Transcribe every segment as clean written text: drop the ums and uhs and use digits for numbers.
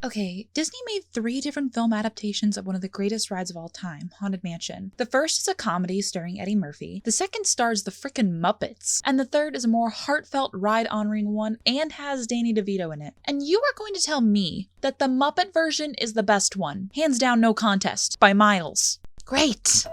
Okay, Disney made 3 different film adaptations of one of the greatest rides of all time, Haunted Mansion. The first is a comedy starring Eddie Murphy, the second stars the frickin' Muppets, and the third is a more heartfelt ride-honoring one and has Danny DeVito in it. And you are going to tell me that the Muppet version is the best one. Hands down, no contest, by miles. Great!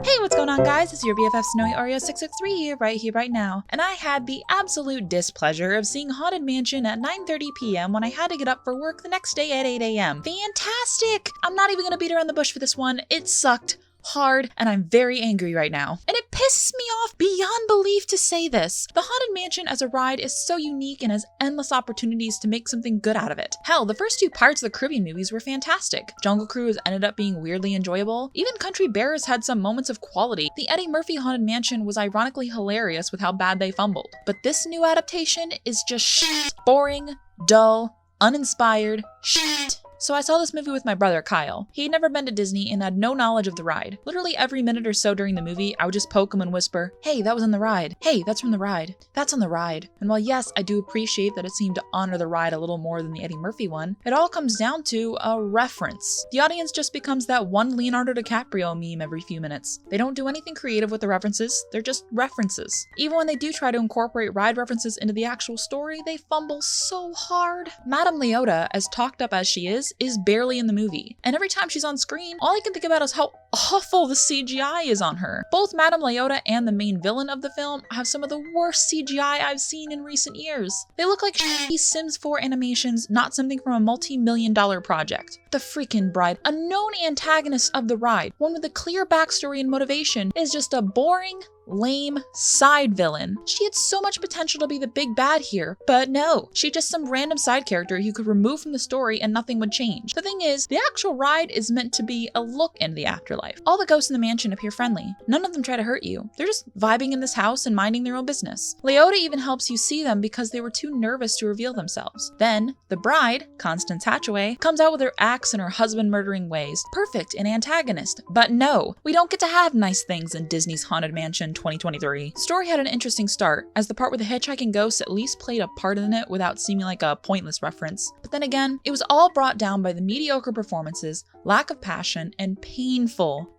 Hey, what's going on, guys? It's your BFF Snowy Oreo 663 here, right now. And I had the absolute displeasure of seeing Haunted Mansion at 9:30 p.m. when I had to get up for work the next day at 8 a.m. Fantastic! I'm not even gonna beat around the bush for this one. It sucked hard, and I'm very angry right now. And it pisses me off beyond belief to say this. The Haunted Mansion as a ride is so unique and has endless opportunities to make something good out of it. Hell, the first 2 Pirates of the Caribbean movies were fantastic. Jungle Cruise ended up being weirdly enjoyable. Even Country Bears had some moments of quality. The Eddie Murphy Haunted Mansion was ironically hilarious with how bad they fumbled. But this new adaptation is just shit. Boring, dull, uninspired, shit. So I saw this movie with my brother, Kyle. He had never been to Disney and had no knowledge of the ride. Literally every minute or so during the movie, I would just poke him and whisper, "Hey, that was on the ride. Hey, that's from the ride. That's on the ride." And while yes, I do appreciate that it seemed to honor the ride a little more than the Eddie Murphy one, it all comes down to a reference. The audience just becomes that one Leonardo DiCaprio meme every few minutes. They don't do anything creative with the references, they're just references. Even when they do try to incorporate ride references into the actual story, they fumble so hard. Madame Leota, as talked up as she is barely in the movie. And every time she's on screen, all I can think about is how awful the CGI is on her. Both Madame Leota and the main villain of the film have some of the worst CGI I've seen in recent years. They look like shitty Sims 4 animations, not something from a multi-million-dollar project. The freaking bride, a known antagonist of the ride, one with a clear backstory and motivation, is just a boring, lame side villain. She had so much potential to be the big bad here, but no, she's just some random side character you could remove from the story and nothing would change. The thing is, the actual ride is meant to be a look into the afterlife. All the ghosts in the mansion appear friendly. None of them try to hurt you. They're just vibing in this house and minding their own business. Leota even helps you see them because they were too nervous to reveal themselves. Then, the bride, Constance Hatchaway, comes out with her axe and her husband murdering ways. Perfect, an antagonist. But no, we don't get to have nice things in Disney's Haunted Mansion 2023. The story had an interesting start, as the part with the hitchhiking ghosts at least played a part in it without seeming like a pointless reference. But then again, it was all brought down by the mediocre performances, lack of passion, and painful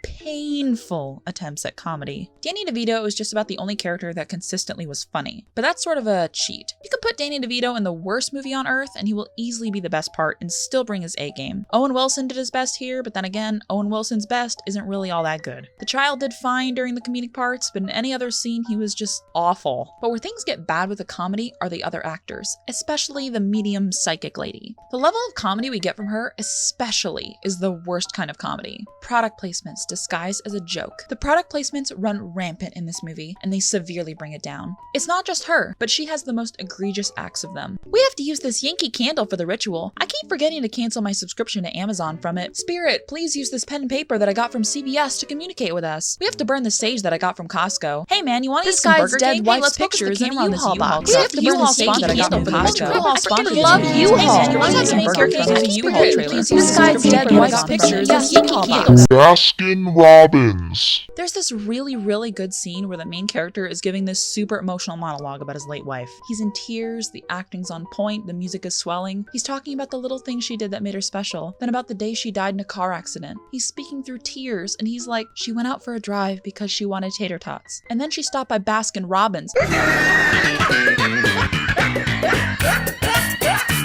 attempts at comedy. Danny DeVito is just about the only character that consistently was funny, but that's sort of a cheat. You could put Danny DeVito in the worst movie on earth and he will easily be the best part and still bring his A game. Owen Wilson did his best here, but then again, Owen Wilson's best isn't really all that good. The child did fine during the comedic parts, but in any other scene he was just awful. But where things get bad with the comedy are the other actors, especially the medium psychic lady. The level of comedy we get from her especially is the worst kind of comedy. Product placements disguised as a joke. The product placements run rampant in this movie and they severely bring it down. It's not just her, but she has the most egregious acts of them. We have to use this Yankee candle for the ritual. I keep forgetting to cancel my subscription to Amazon from it. Spirit, please use this pen and paper that I got from CVS to communicate with us. We have to burn the sage that I got from Costco. Hey man, you want to use some Burger King? Hey, let's pictures in the U-Haul box. We have to burn the sage that I got from Costco. I love U-Haul. Let's have some characters in the U-Haul trailer. This guy's dead wife's pictures in the U-Haul box. Baskin-Robbins. There's this really good scene where the main character is giving this super emotional monologue about his late wife. He's in tears, the acting's on point, the music is swelling. He's talking about the little things she did that made her special, then about the day she died in a car accident. He's speaking through tears and he's like, she went out for a drive because she wanted tater tots. And then she stopped by Baskin-Robbins.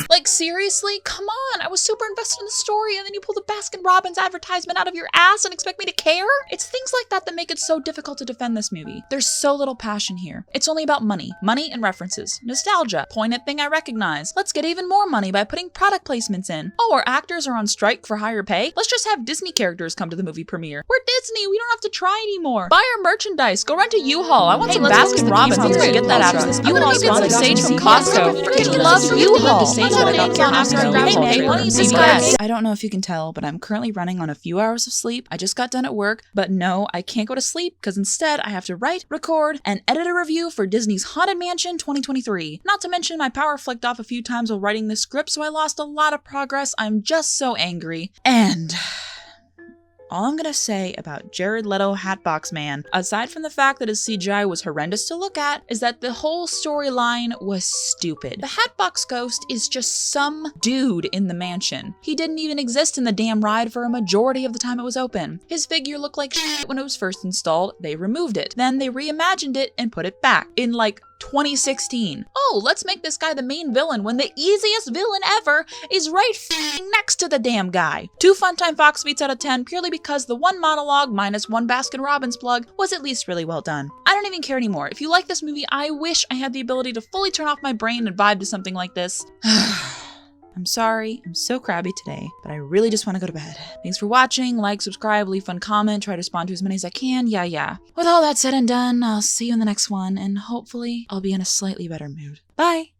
Like, seriously? Come on, I was super invested in the story and then you pull the Baskin-Robbins advertisement out of your ass and expect me to care? It's things like that that make it so difficult to defend this movie. There's so little passion here. It's only about money and references. Nostalgia, pointed thing I recognize. Let's get even more money by putting product placements in. Oh, our actors are on strike for higher pay? Let's just have Disney characters come to the movie premiere. We're Disney, we don't have to try anymore. Buy our merchandise, go rent a U-Haul. I want some Baskin-Robbins to get that out of this. U-Haul sponsored sage from Costco. Freaking love U-Haul. I don't know if you can tell, but I'm currently running on a few hours of sleep. I just got done at work, but no, I can't go to sleep because instead I have to write, record, and edit a review for Disney's Haunted Mansion 2023. Not to mention my power flicked off a few times while writing this script, so I lost a lot of progress. I'm just so angry. And All I'm gonna say about Jared Leto Hatbox Man, aside from the fact that his CGI was horrendous to look at, is that the whole storyline was stupid. The Hatbox Ghost is just some dude in the mansion. He didn't even exist in the damn ride for a majority of the time it was open. His figure looked like shit when it was first installed, they removed it. Then they reimagined it and put it back in like 2016. Oh, let's make this guy the main villain when the easiest villain ever is right next to the damn guy. 2 Funtime Fox Beats out of 10 purely because the one monologue minus 1 Baskin-Robbins plug was at least really well done. I don't even care anymore. If you like this movie, I wish I had the ability to fully turn off my brain and vibe to something like this. I'm sorry, I'm so crabby today, but I really just want to go to bed. Thanks for watching, like, subscribe, leave fun comment, try to respond to as many as I can, yeah. With all that said and done, I'll see you in the next one, and hopefully I'll be in a slightly better mood. Bye!